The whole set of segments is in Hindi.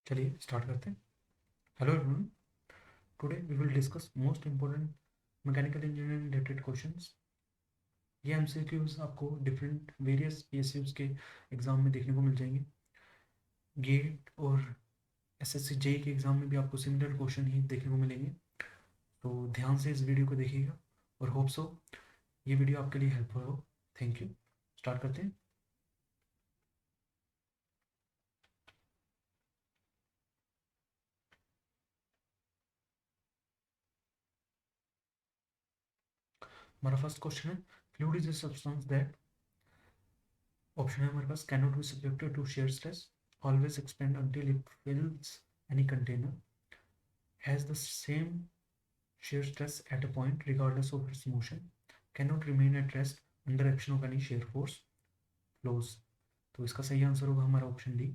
चलिए स्टार्ट करते हैं। Hello everyone, today we will discuss most important mechanical engineering related questions. ये एमसीक्यूज आपको डिफरेंट वेरियस पीएसयूज के एग्जाम में देखने को मिल जाएंगे। गेट और एसएससी जेई के एग्जाम में भी आपको सिमिलर क्वेश्चन ही देखने को मिलेंगे। तो ध्यान से इस वीडियो को देखिएगा और होप सो ये वीडियो आपके लिए हेल्पफुल हो। Thank you. स्टार्ट करते हैं। हमारा फर्स्ट क्वेश्चन है, fluid is a substance that, option है हमारे पास, cannot be subjected to shear stress, always expand until it fills any container, has the same shear stress at a point regardless of its motion, cannot remain at rest under action of any shear force, flows। तो इसका सही आंसर होगा हमारा option D.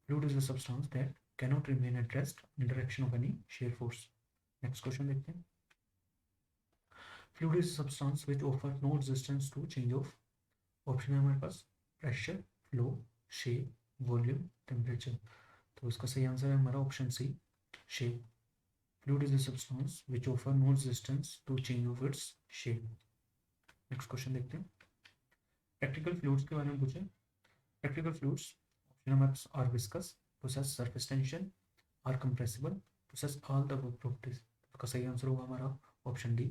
Fluid is a substance that cannot remain at rest under action of any shear force। Next question देखते हैं। Fluid is a substance which offer no resistance to change of, option है हमारे पास, pressure, flow, shape, volume, temperature. तो इसका सही आंसर है हमारा option C, shape. Fluid is a substance which offer no resistance to change of its shape. Next question देखते हैं। प्रैक्टिकल फ्लूइड्स के बारे में पूछे। प्रैक्टिकल फ्लूइड्स, ऑप्शन हमारे पास, are viscous, possess surface tension, are compressible, possess all the above properties। इसका सही आंसर होगा हमारा option D.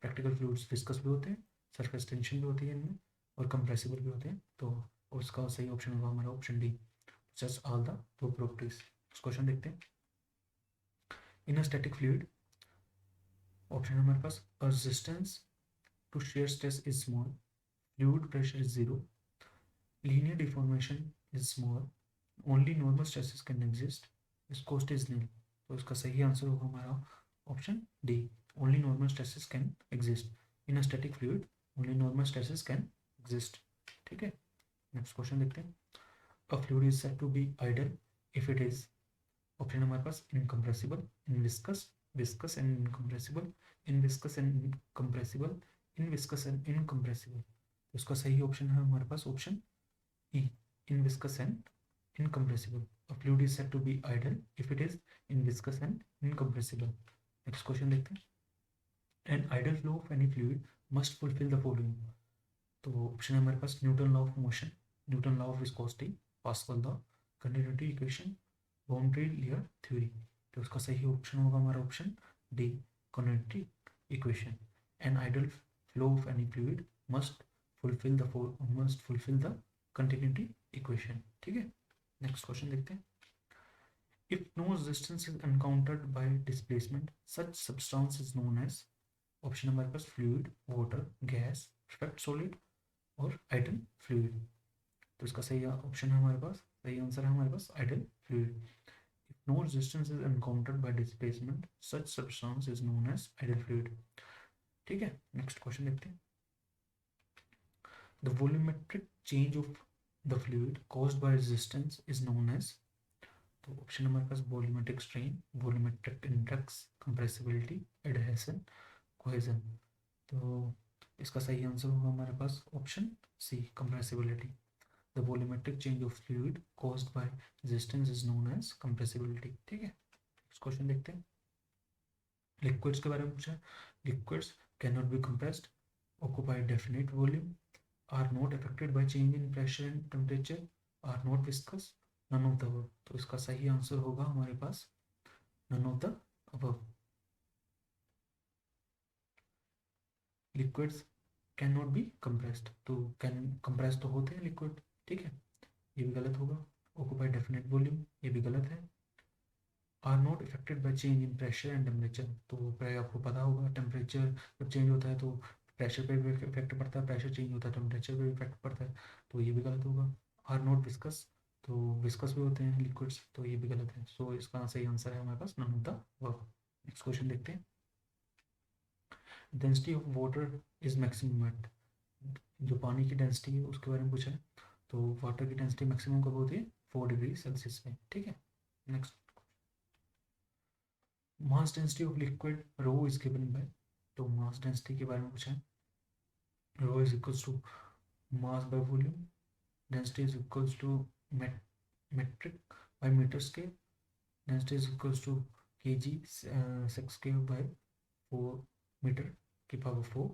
Practical fluids viscous भी होते हैं, सरफेस टेंशन भी होती है इनमें, और कंप्रेसिबल भी होते हैं। तो उसका सही ऑप्शन होगा हमारा option D, possess all the above properties। Question देखते हैं। In a static fluid, option हमारे पास, resistance to shear stress is small, fluid pressure is zero, linear deformation is small, only normal stresses can exist, viscosity is nil। तो इसका सही आंसर होगा हमारा option D, only normal stresses can exist in a static fluid, only normal stresses can exist. ठीक है, नेक्स्ट क्वेश्चन देखते हैं। A fluid is said to be ideal if it is, option हमारे पास, incompressible, inviscid, viscous and incompressible, inviscid and incompressible, inviscid and incompressible. तो इसका सही ऑप्शन है हमारे पास option E, inviscid and incompressible। A fluid is said to be idle if it is inviscous and incompressible। Next question देखते हैं। An idle flow of any fluid must fulfill the following। तो ऑप्शन है हमारे पास, Newton law of motion, Newton law of viscosity, Pascal law, continuity equation, boundary layer theory. तो उसका सही ऑप्शन होगा हमारा option D, continuity equation. An ideal flow of any fluid must fulfil the continuity equation. ठीक है, नेक्स्ट क्वेश्चन देखते हैं। If no resistance is encountered by displacement, such substance is known as, option हमारे पास, fluid, water, gas, perfect solid, और आइडल फ्लूइड। तो इसका सही ऑप्शन है हमारे पास, सही आंसर है हमारे पास ideal fluid. If no resistance is encountered by displacement, such substance is known as ideal fluid. ठीक है, नेक्स्ट क्वेश्चन देखते हैं। The volumetric change of the fluid caused by resistance is known as, तो ऑप्शन हमारे पास, volumetric strain, volumetric index, compressibility, adhesion, cohesion. तो इसका सही आंसर होगा हमारे पास option C, compressibility. The volumetric change of fluid caused by resistance is known as compressibility. ठीक है, नेक्स्ट क्वेश्चन देखते हैं। लिक्विड्स के बारे में पूछा है। Liquids can not be compressed, occupy definite volume, are not affected by change in pressure and temperature, are not viscous, none of the above. तो इसका सही आंसर होगा हमारे पास none of the above. Liquids can not be compressed, तो कैन कंप्रेस तो होते हैं लिक्विड। ठीक है, ये भी गलत होगा। ऑक्यूपाई डेफिनेट वॉल्यूम, ये भी गलत है। Are not affected by change in pressure and temperature, तो आपको पता होगा टेम्परेचर जब चेंज होता है तो प्रेशर पे भी इफेक्ट पड़ता है, प्रेशर चेंज होता है टेम्परेचर पे भी इफेक्ट पड़ता है। तो ये भी गलत होगा। आर नॉट विस्कस, तो विस्कस भी होते हैं लिक्विड्स, तो ये भी गलत है। सो इसका सही आंसर है हमारे पास none of the above. Next question देखते हैं। Density of water is maximum at, जो पानी की डेंसिटी है उसके बारे में पूछा है। तो वाटर की डेंसिटी मैक्सिमम कब होती है, 4 डिग्री सेल्सियस में। ठीक है, next. Mass density of liquid rho is given by, तो मास डेंसिटी के बारे में पूछा है। Rho is equals to mass by volume, density is equals to metric by metre scale, density is equals to kg sex square by 4 metre की power 4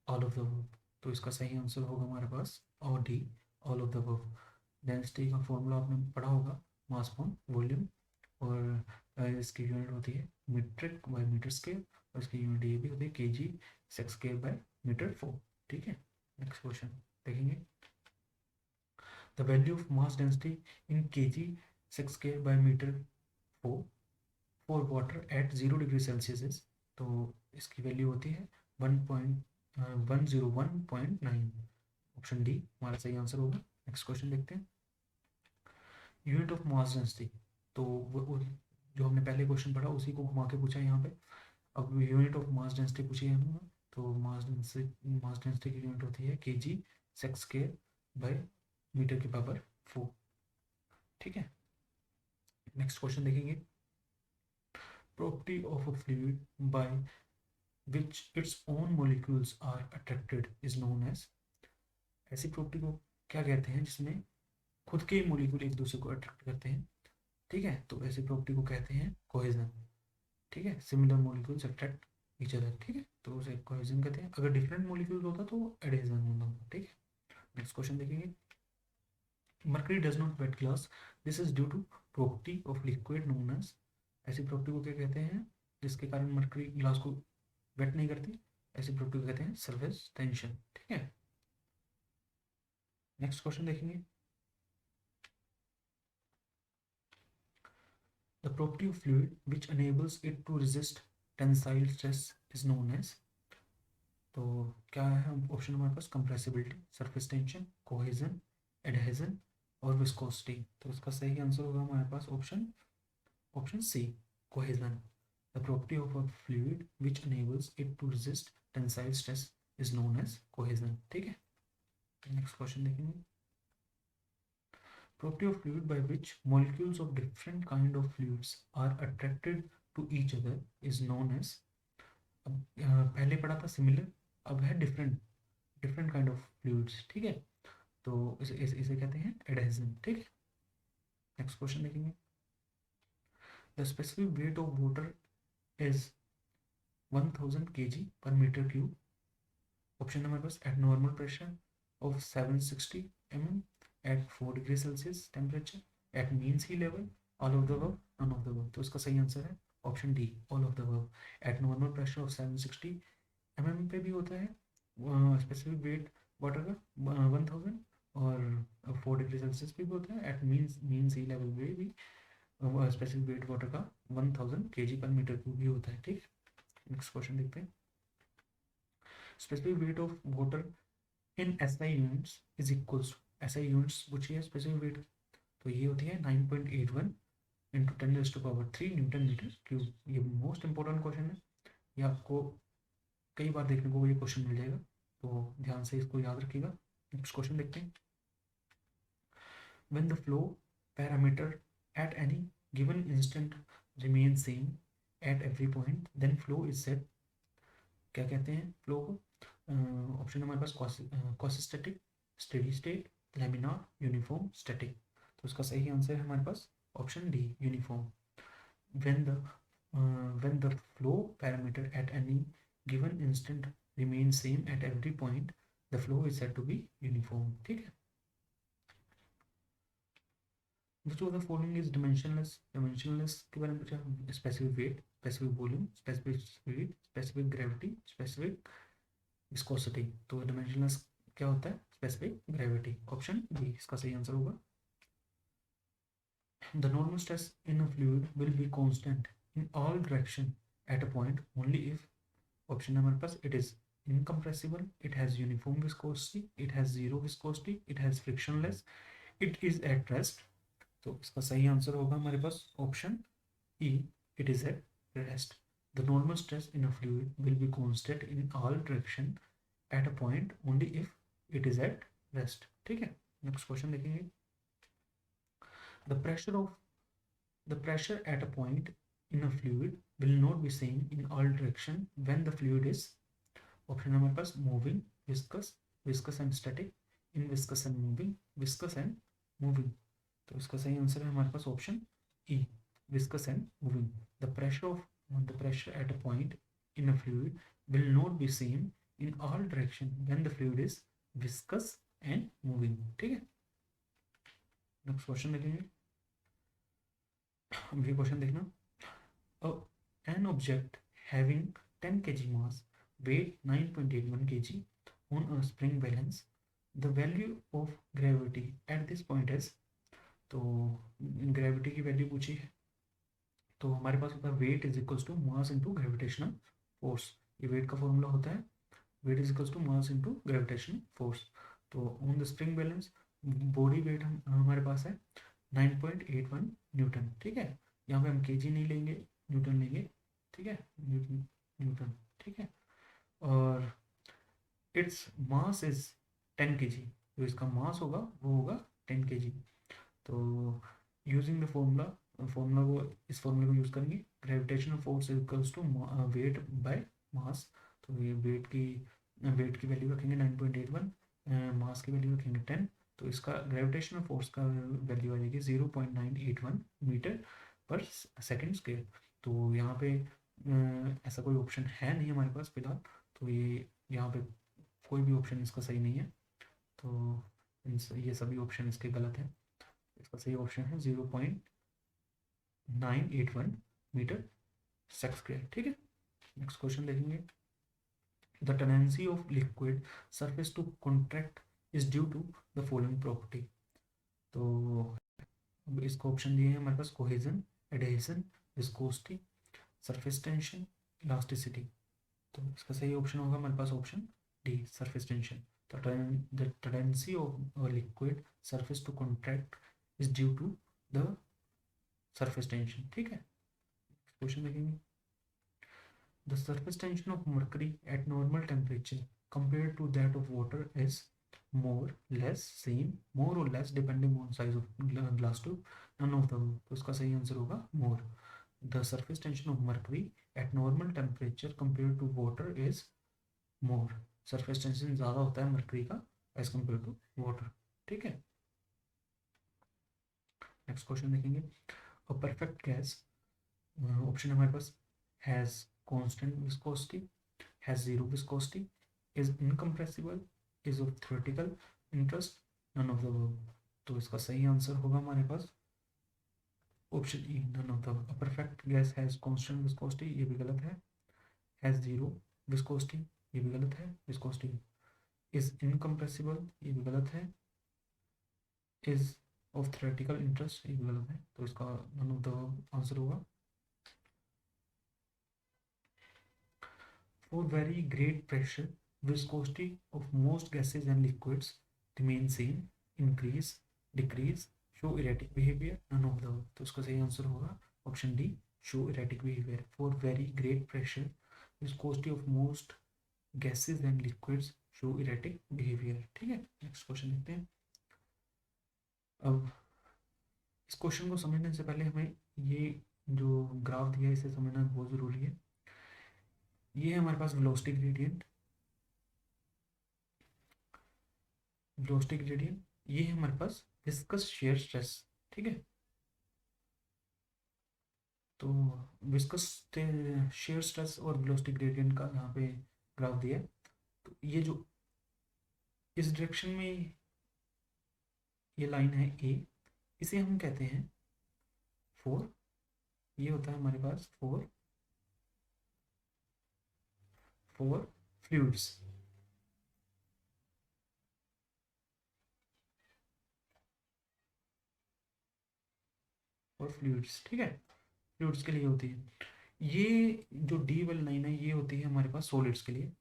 all of the above. तो इसका सही आंसर होगा हमारे पास और D, all of the above. Density का फॉर्मूला आपने पढ़ा होगा, मास अपॉन वॉल्यूम, और इसकी यूनिट होती है मीट्रिक बाय मीटर स्क्वायर, और इसकी यूनिट ये भी होती है kg sex square by meter 4। ठीक है, नेक्स्ट क्वेश्चन देखेंगे। The value of mass density in kg sex square by meter 4 for water at 0 degree Celsius is, तो इसकी वैल्यू होती है 1.101.9। ऑप्शन डी हमारा सही आंसर होगा। नेक्स्ट क्वेश्चन देखते हैं। यूनिट ऑफ मास डेंसिटी, तो जो हमने पहले क्वेश्चन पढ़ा उसी को घुमा के पूछा है यहाँ पे। अब यूनिट ऑफ मास डेंसिटी पूछी है हमें, तो मास डेंसिटी की यूनिट होती है kg sex square by meter की पावर 4। ठीक है, नेक्स्ट क्वेश्चन देखेंगे। Property of a fluid by which its own molecules are attracted is known as, ऐसी प्रॉपर्टी को क्या कहते हैं जिसमें खुद के मोलिक्यूल एक दूसरे को अट्रैक्ट करते हैं। ठीक है, तो ऐसी प्रॉपर्टी को कहते हैं कोहेजन। ठीक है, similar molecules attract each other. ठीक है, तो उसे कोहेजन कहते हैं। अगर डिफरेंट मोलिक्यूल्स होता तो एडेजन होता। ठीक है, नेक्स्ट क्वेश्चन देखेंगे। Mercury does not wet glass, this is due to property of liquid known as, ऐसी प्रॉपर्टी को क्या कहते हैं जिसके कारण मर्करी ग्लास को वेट नहीं करती, ऐसी प्रॉपर्टी को कहते हैं सरफेस टेंशन। ठीक है, नेक्स्ट क्वेश्चन देखेंगे। The property of fluid which enables it to resist tensile stress is known as, तो क्या है ऑप्शन हमारे पास, compressibility, surface tension, cohesion, adhesion और विस्कोसिटी। तो इसका सही आंसर होगा हमारे पास option C, cohesion. The property of a fluid which enables it to resist tensile stress is known as cohesion. ठीक है, नेक्स्ट क्वेश्चन देखेंगे। Property of fluid by which molecules of different kind of fluids are attracted to each other is known as, अब पहले पढ़ा था सिमिलर, अब है different, different kind of fluids. ठीक है, तो इसे कहते हैं एडहेजन। ठीक है, नेक्स्ट क्वेश्चन देखेंगे। The specific weight of water is 1000 kg per metre cube. Option हमारे पास, at normal pressure of 760 mm at 4 degree Celsius temperature, at mean sea level, all of the above, none of the above. तो इसका सही आंसर है option D, all of the above. Eight normal pressure of 760 mm पे भी होता है स्पेसिफिक वेट वाटर का 1000, और 4 डिग्री सेल्सियस पे भी होता है। एट मीन सी लेवल पे भी स्पेसिफिक वेट वाटर का 1000 kg पर मीटर क्यूब भी होता है। ठीक, नेक्स्ट क्वेश्चन देखते हैं। Specific weight of water in SI units is equals to, SI units पूछी है स्पेसिफिक वेट, तो ये होती है 9.81 इंटू 10⁻³ न्यूटन मीटर क्यूब। ये मोस्ट इंपॉर्टेंट क्वेश्चन है, ये आपको कई बार देखने को ये क्वेश्चन मिल जाएगा, तो ध्यान से इसको याद रखिएगा। नेक्स्ट क्वेश्चन देखते हैं। When the flow parameter at any given instant remain same at every point then flow is said, क्या कहते हैं फ्लो को? ऑप्शन हमारे पास quasistatic, steady state, laminar, uniform, static. तो इसका सही आंसर है हमारे पास option D, uniform. when the flow parameter at any given instant remains same at every point, the flow is said to be uniform। ठीक है, which of the following is dimensionless? dimensionless के बारे में पूछा, specific weight, specific volume, specific speed, specific gravity, specific viscosity। तो dimensionless क्या होता है? specific gravity। ऑप्शन बी इसका सही आंसर होगा। The normal stress in a fluid will be constant in all direction at a point only if, option हमारे पास, it is incompressible, it has uniform viscosity, it has zero viscosity, it has frictionless, it is at rest। तो इसका सही आंसर होगा हमारे पास option E, it is at rest। The normal stress in a fluid will be constant in all direction at a point only if it is at rest। ठीक है, नेक्स्ट क्वेश्चन देखेंगे। The pressure at a point in a fluid will not be same in all direction when the fluid is, option हमारे पास, moving, viscous, viscous and static, inviscid and moving, viscous and moving. तो इसका सही आंसर है हमारे पास option E, viscous and moving. The pressure at a point in a fluid will not be same in all direction when the fluid is viscous and moving. ठीक है, नेक्स्ट क्वेश्चन देखेंगे. अब ये क्वेश्चन देखना. An object having 10 kg mass, weight 9.81 kg on a spring balance, the value of gravity at this point is. तो ग्रेविटी की वैल्यू पूछी है, तो हमारे पास होता है weight is equals to mass into gravitational force. ये वेट का फॉर्मूला होता है weight is equals to mass into gravitational force. तो on the spring balance body weight हमारे पास है 9.81 न्यूटन. ठीक है, यहाँ पे हम केजी नहीं लेंगे, न्यूटन लेंगे. ठीक है, न्यूटन. ठीक है, और इट्स मास इज 10 kg. जो इसका मास होगा वो होगा 10 kg. तो यूजिंग द फॉर्मूला को इस फॉर्मूले को यूज करेंगे. Gravitational force equals to weight by mass. तो ये वेट की वैल्यू रखेंगे 9.81, मास की वैल्यू रखेंगे 10. तो इसका ग्रेविटेशनल फोर्स का वैल्यू आ जाएगी 0.981 मीटर पर सेकेंड स्क्वायर. तो यहाँ पे ऐसा कोई ऑप्शन है नहीं हमारे पास फिलहाल. तो ये यहाँ पे कोई भी ऑप्शन इसका सही नहीं है. तो ये सभी ऑप्शन इसके गलत हैं. इसका सही ऑप्शन है 0.981 मीटर सेक स्क्वायर. ठीक है, नेक्स्ट क्वेश्चन देखेंगे. The tendency of liquid surface to contract is due to the following property. तो इसको ऑप्शन दिए हैं हमारे पास cohesion, adhesion, viscosity, surface tension, elasticity. तो इसका सही ऑप्शन होगा हमारे पास option D, surface tension. The tendency of a liquid surface to contract is due to the surface tension. ठीक है, क्वेश्चन देखेंगे. The surface tension of mercury at normal temperature compared to that of water is more, less, same, more or less depending on size of glass tube. None of the. तो इसका सही आंसर होगा more. The surface tension of mercury at normal temperature compared to water is more. Surface tension ज़्यादा होता है मरकरी का एज कम्पेयर टू वाटर. ठीक है, नेक्स्ट क्वेश्चन देखेंगे. अ परफेक्ट गैस, ऑप्शन हमारे पास has constant viscosity, has zero viscosity, is incompressible, is of theoretical interest, none of the above. तो इसका सही आंसर होगा हमारे पास option E, none of the above. A perfect gas has constant viscosity, ये भी गलत है. हैज़ जीरो विस्कोसिटी, ये भी गलत है. विस्कोसिटी इज इनकम्प्रेसिबल, ये भी गलत है. इज ऑफ थ्योरेटिकल इंटरेस्ट, ये भी गलत है. तो इसका नन ऑफ द आंसर होगा. For very great pressure viscosity of most gases and liquids remain same, increase, decrease, show erratic behaviour, none of the. तो इसका सही आंसर होगा option D, show erratic behaviour. For very great pressure viscosity of most gases and liquids show erratic behaviour. ठीक है, नेक्स्ट क्वेश्चन देखते हैं. अब इस क्वेश्चन को समझने से पहले हमें ये जो ग्राफ दिया है इसे समझना बहुत ज़रूरी है. ये है हमारे पास वेलोसिटी ग्रेडियंट, ये है हमारे पास विस्कस शेयर स्ट्रेस. ठीक है, तो विस्कस शेयर स्ट्रेस और वेलोसिटी ग्रेडियंट का यहाँ पे ग्राफ दिया है. तो ये जो इस डायरेक्शन में ये लाइन है ए, इसे हम कहते हैं 4. ये होता है हमारे पास 4 फ्लूइड्स. ठीक है, फ्लूइड्स के लिए होती है. ये जो डी वाली लाइन है ये होती है हमारे पास सॉलिड्स के लिए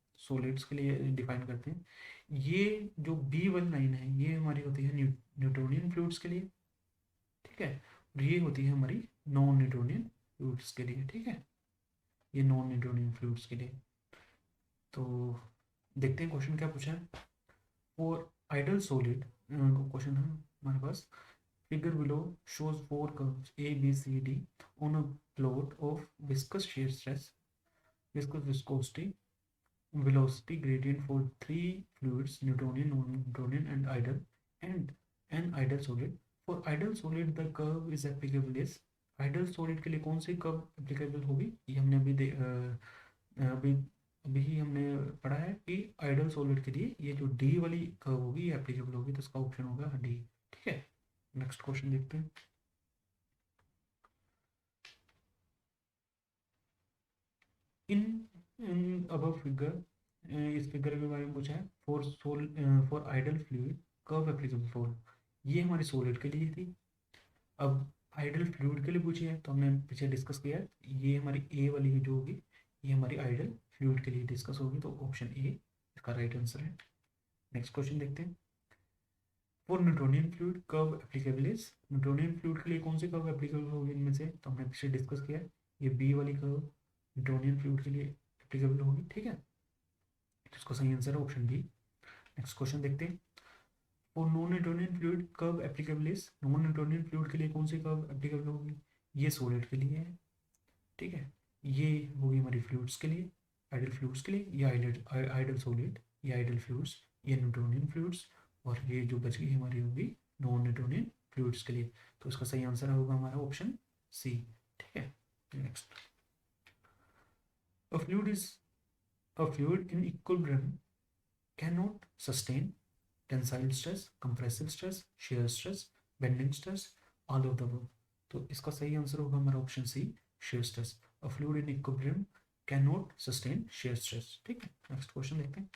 डिफाइन करते हैं. ये जो बी वाली लाइन है ये हमारी होती है न्यूटोनियन फ्लूइड्स के लिए. ठीक है, और ये होती है हमारी नॉन न्यूटोनियन फ्लूइड्स के लिए. ठीक है, ये नॉन न्यूटोनियन फ्लूइड्स के लिए. तो देखते हैं क्वेश्चन क्या पूछा है. फॉर आइडल सॉलिड क्वेश्चन है हमारे पास. Figure below shows 4 curves A, B, C, D on a plot of viscous shear stress, viscous viscosity, velocity gradient for 3 fluids, Newtonian, non-Newtonian, and idle, and an idle solid. For idle solid, the curve is applicable is ideal solid के लिए कौन सी कर्व एप्लीकेबल होगी, ये हमने अभी अभी ही हमने पढ़ा है कि आइडल सॉलिड के लिए ये जो डी वाली कर्व होगी ये एप्लीकेबल होगी, तो इसका ऑप्शन होगा डी। ठीक है, नेक्स्ट क्वेश्चन देखते हैं। इन इन अबव फिगर, इस फिगर के बारे में पूछा है, for ideal fluid curve applicable for, ये हमारी सॉलिड के लिए थी। अब आइडल फ्लूइड के लिए पूछी है तो हमने पीछे डिस्कस किया है, ये हमारी ए वाली जो होगी ये हमारी आइडल फ्लूइड के लिए डिस्कस होगी, तो ऑप्शन ए इसका राइट आंसर है। नेक्स्ट क्वेश्चन देखते हैं। For Newtonian fluid curve applicable is, Newtonian fluid के लिए कौन सी कर्व एप्लीकेबल होगी इनमें से, तो हमने पीछे डिस्कस किया है, ये बी वाली कर्व न्यूटोनियन फ्लूइड के लिए एप्लीकेबल होगी। ठीक है, तो इसका सही आंसर है ऑप्शन बी। नेक्स्ट क्वेश्चन देखते हैं। और non Newtonian fluid curve applicable is, non Newtonian fluid के लिए कौन सी कर्व एप्लीकेबल होगी, ये सॉलिड के लिए है। ठीक है, ये होगी हमारी फ्लूइड्स के लिए, आइडल फ्लूइड्स के लिए, ये आइडल सॉलिड, ये आइडल फ्लूइड्स, ये न्यूटोनियन फ्लूइड्स, और ये जो बच गई हमारी होगी नॉन न्यूटोनियन फ्लूइड्स के लिए, तो इसका सही आंसर होगा हमारा ऑप्शन सी। ठीक है, next. A fluid is, a fluid in equilibrium cannot sustain tensile stress, compressive stress, shear stress, bending stress, all of the above, तो इसका सही आंसर होगा हमारा option C, shear stress। A fluid in equilibrium cannot sustain shear stress। ठीक है, नेक्स्ट क्वेश्चन देखते हैं।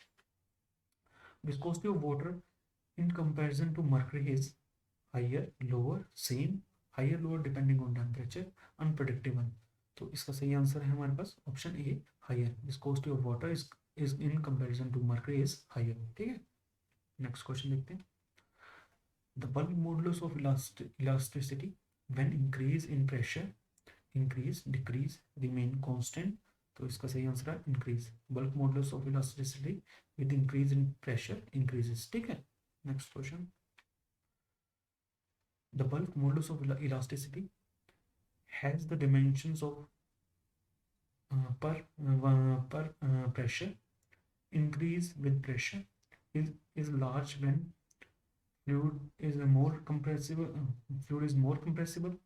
Viscosity of water in comparison to mercury is higher, lower, same, higher, lower depending on temperature, unpredictable, तो इसका सही आंसर है हमारे पास option A, higher. Viscosity of water is in comparison to mercury is higher. ठीक है, नेक्स्ट क्वेश्चन देखते हैं। The bulk modulus of elasticity when increase in pressure, increase, decrease, remain constant, तो इसका सही आंसर है increase. Bulk modulus of elasticity with increase in pressure increases. ठीक है, next question. The bulk modulus of elasticity has the dimensions of per pressure, increase with pressure, is large when fluid is more compressible, fluid is more compressible,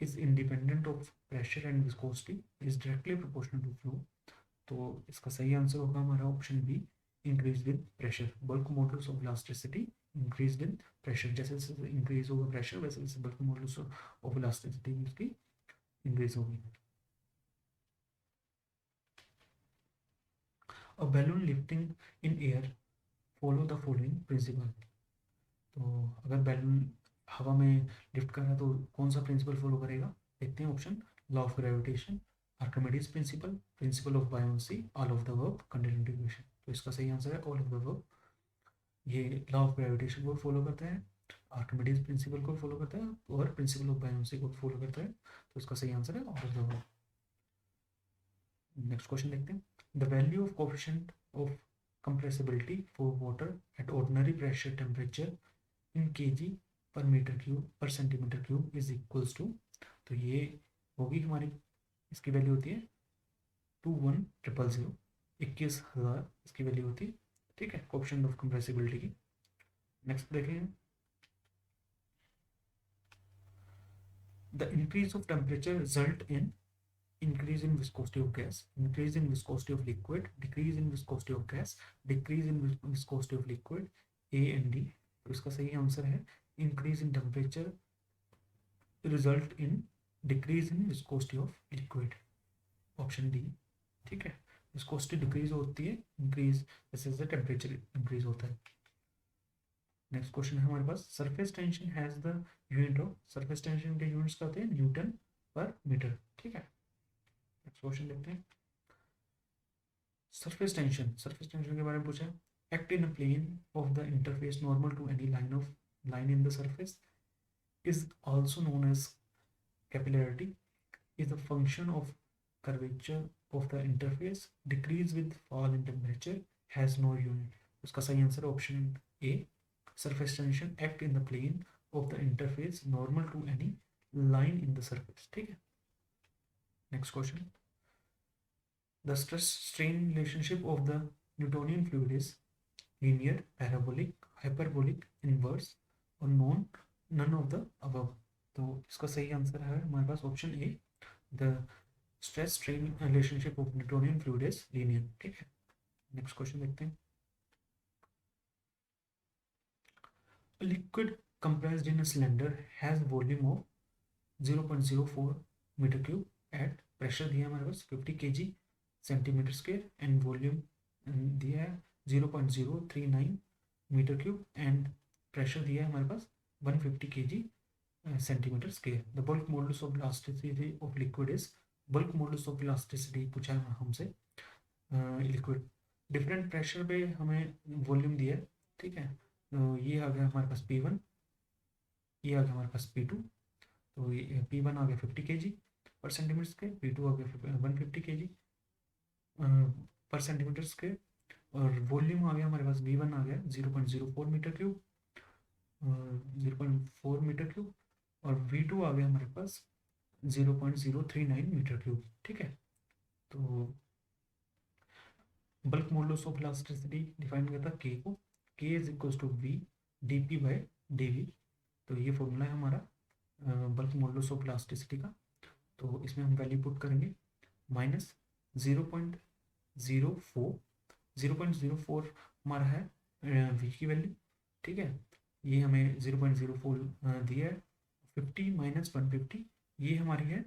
is independent of pressure and viscosity, is directly proportional to flow, तो इसका सही आंसर होगा हमारा option B, increase with pressure. Bulk modulus of elasticity increase with pressure, जैसे जैसे इंक्रीज होगा प्रेशर वैसे वैसे बल्क मॉडुलस ऑफ इलास्टिसिटी उसकी इंक्रीज होगी। A balloon lifting in air follow the following principle, तो अगर बैलून हवा में लिफ्ट कर रहा है तो कौन सा प्रिंसिपल फॉलो करेगा, देखते हैं option. Law of gravitation, Archimedes principal, principle of buoyancy, all of the above, continuity equation, तो इसका सही आंसर है ऑल ऑफ द अबव। ये लॉ ऑफ ग्रेविटेशन को फॉलो करता है, आर्किमिडीज प्रिंसिपल को फॉलो करता है, और प्रिंसिपल ऑफ बायोन्सी को फॉलो करता है, तो इसका सही आंसर है all of the above. Next question देखते हैं। The value of coefficient of compressibility for water at ordinary pressure temperature in kg per meter cube per centimeter cube is equals to, तो ये होगी हमारी, इसकी वैल्यू होती है 21,000, 21,000 इसकी वैल्यू होती है। ठीक है, कोएफिशिएंट ऑफ कंप्रेसिबिलिटी की। नेक्स्ट देखें। The increase of temperature result in increase in viscosity of gas, increase in viscosity of liquid, decrease in viscosity of gas, decrease in viscosity of liquid, A and D, तो इसका सही आंसर है increase in temperature result in decrease in viscosity of liquid, option D. ठीक है, विस्कोसिटी डिक्रीज होती है, इंक्रीज जैसे जैसे टेम्परेचर इंक्रीज होता है। नेक्स्ट क्वेश्चन है हमारे पास। Surface tension has the unit of, surface tension के यूनिट्स क्या होते हैं, न्यूटन पर मीटर। ठीक है, नेक्स्ट क्वेश्चन देखते हैं। सरफेस टेंशन, सरफेस टेंशन के बारे में पूछा है। Act in a plane of the interface normal to any line in the surface is also known as capillarity, is the function of curvature of the interface, decrease with fall in temperature, has no unit, उसका सही answer option A, surface tension act in the plane of the interface normal to any line in the surface. ठीक है, next question. The stress strain relationship of the Newtonian fluid is linear, parabolic, hyperbolic, inverse, or none of the above, तो इसका सही आंसर है हमारे पास option A, the stress strain relationship of Newtonian fluid is linear. ठीक है, नेक्स्ट क्वेश्चन देखते हैं। Liquid compressed in a cylinder has volume of 0.04 metre cube at pressure दिया हमारे पास 50 kg centimetre square and volume दिया है 0.039 मीटर क्यूब एंड प्रेशर दिया है हमारे पास 150 kg centimetre square. The bulk modulus of elasticity of liquid is, bulk modulus of elasticity पूछा है हमसे लिक्विड डिफरेंट प्रेशर पे हमें वॉल्यूम दिया है। ठीक है, तो ये आ गया हमारे पास P1, ये आ गया हमारे पास P2। तो ये P1 आ गया 50 kg पर सेंटीमीटर स्क्वायर, P2 आ गया 150 kg पर सेंटीमीटर स्क्वायर, और वॉल्यूम आ गया हमारे पास V1 आ गया 0.04 मीटर क्यूब, 0.4 मीटर क्यूब, और V2 आ गया हमारे पास 0.039 मीटर क्यूब। ठीक है, तो bulk modulus of elasticity define किया था K को, K is equal to V dP by dV। तो ये फॉर्मूला है हमारा बल्क मॉडुलस ऑफ इलास्टिसिटी का। तो इसमें हम वैल्यू पुट करेंगे माइनस 0.04 हमारा है V की वैल्यू। ठीक है, ये हमें 0.04 दिया है, 50 माइनस 150 ये हमारी है,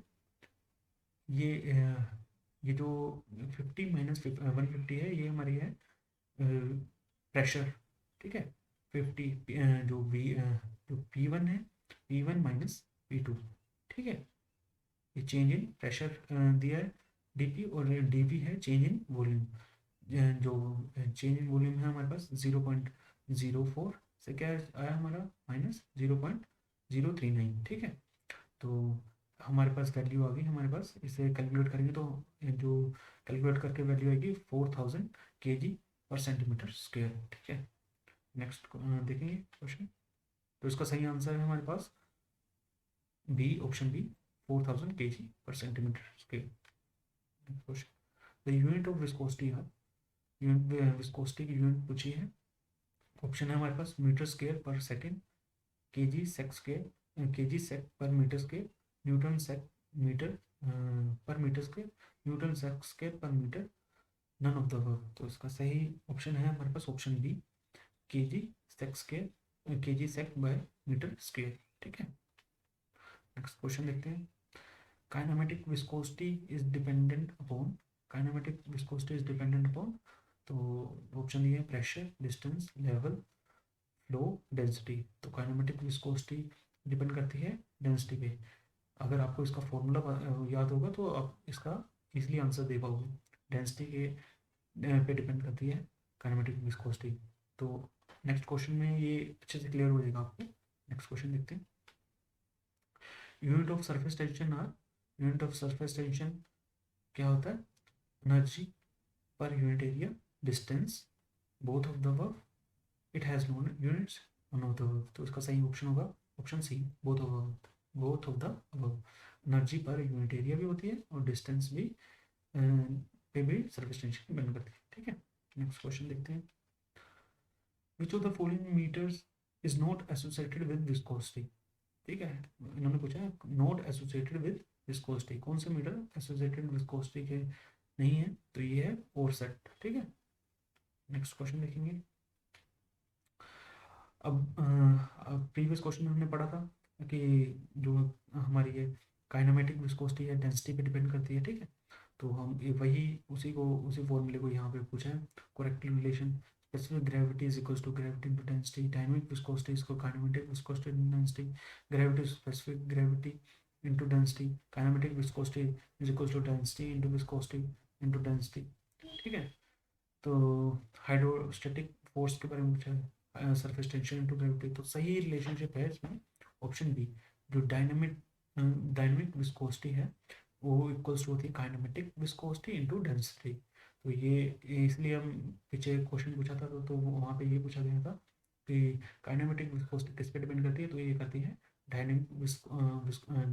ये जो 50 माइनस 150 है ये हमारी है प्रेशर। ठीक है, 50 जो P1 है, P1 माइनस P2। ठीक है, ये चेंज इन प्रेशर दिया है dP, और dV है चेंज इन वॉल्यूम। जो चेंज इन वॉल्यूम है हमारे पास 0.04 से क्या आया हमारा माइनस 0.039। ठीक है, तो हमारे पास वैल्यू आ गई हमारे पास, इसे कैलकुलेट करेंगे तो जो कैलकुलेट करके वैल्यू आएगी 4000 kg पर सेंटीमीटर स्क्वायर। ठीक है, नेक्स्ट देखेंगे क्वेश्चन। तो इसका सही आंसर है हमारे पास बी, ऑप्शन बी, 4000 kg पर centimetre square. Question, the unit of viscosity है, यूनिट विस्कोसिटी की यूनिट पूछी है। ऑप्शन है हमारे पास मीटर स्क्वायर पर second, KG sec square, KG sec पर metre square, newton sec metre पर metre square, newton sec square पर metre, none of the above. तो इसका सही ऑप्शन है हमारे पास option B, KG sec square, KG सेक बाय मीटर स्क्वायर। ठीक है, नेक्स्ट क्वेश्चन देखते हैं। Kinematic viscosity is dependent upon, kinematic viscosity is dependent upon, तो ऑप्शन ये है pressure, distance, level, flow, density. तो काइनेमेटिक विस्कोसिटी डिपेंड करती है डेंसिटी पे। अगर आपको इसका फॉर्मूला याद होगा तो आप इसका इजीली आंसर दे पाओगे। डेंसिटी के पे डिपेंड करती है काइनेमेटिक विस्कोसिटी। तो नेक्स्ट क्वेश्चन में ये अच्छे से क्लियर हो जाएगा आपको। नेक्स्ट क्वेश्चन देखते हैं। Unit of surface tension are, unit of surface tension क्या होता है? Energy per unit area, distance, both of the above, it has no units, one of the above. तो इसका सही ऑप्शन होगा option C, both of the above. Energy per unit area भी होती है और डिस्टेंस भी पे भी सरफेस टेंशन डिपेंड करती है। ठीक है, नेक्स्ट क्वेश्चन देखते हैं। Which of the following meters is not associated with viscosity. ठीक है, इन्होंने पूछा है नॉट एसोसिएटेड विद विस्कोसिटी, कौन से मीटर एसोसिएटेड विस्कोसिटी के नहीं है? तो ये है फोरसेट। ठीक है, नेक्स्ट क्वेश्चन देखेंगे। अब प्रीवियस क्वेश्चन में हमने पढ़ा था कि जो हमारी ये काइनेमेटिक विस्कोसिटी है डेंसिटी पे डिपेंड करती है। ठीक है, तो हम वही उसी फॉर्मूले को यहाँ पे पूछा है। Correct relation, specific gravity is equals to gravity into density, dynamic viscosity इसको kinematic viscosity into density, gravity specific gravity into density, kinematic viscosity is equals to density into viscosity into density. ठीक है, तो हाइड्रोस्टैटिक फोर्स के बारे में पूछा है, सरफेस टेंशन इनटू ग्रेविटी। तो सही रिलेशनशिप है इसमें ऑप्शन बी, जो डायनामिक विस्कोसिटी है वो इक्वल्स टू होती है काइनेमेटिक विस्कोसिटी इनटू डेंसिटी। तो ये इसलिए हम पीछे क्वेश्चन पूछा था तो वहाँ पे ये पूछा गया था कि काइनेमेटिक विस्कोसिटी किस पे डिपेंड करती है? तो ये करती है डायनामिक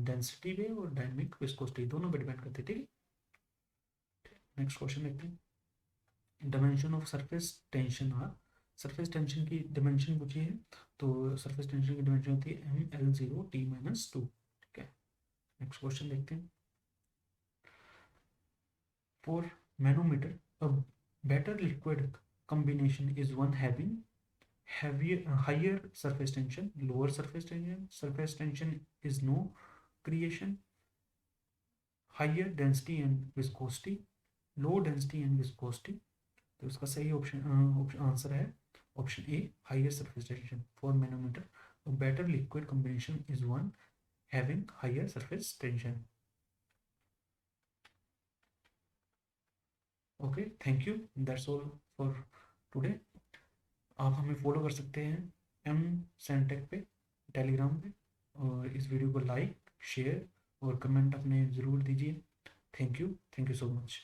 डेंसिटी पे और डायनामिक विस्कोसिटी दोनों पे डिपेंड करती है। ठीक है, नेक्स्ट क्वेश्चन देखते हैं। Dimension of surface tension are, surface tension की डायमेंशन पूछी है। तो सरफेस टेंशन की डायमेंशन होती है ML0 T-2। नेक्स्ट क्वेश्चन देखते हैं। For manometer a better liquid combination is one having higher surface tension, lower surface tension. Surface tension is no creation, higher density and viscosity, low density and viscosity. तो इसका सही ऑप्शन आंसर है option A, higher surface tension. For manometer better liquid combination is one having higher surface tension. Okay, thank you, that's all for today. आप हमें फॉलो कर सकते हैं एम सैनटेक पे, टेलीग्राम पे, और इस वीडियो को लाइक, शेयर और कमेंट अपने ज़रूर दीजिए। Thank you so much.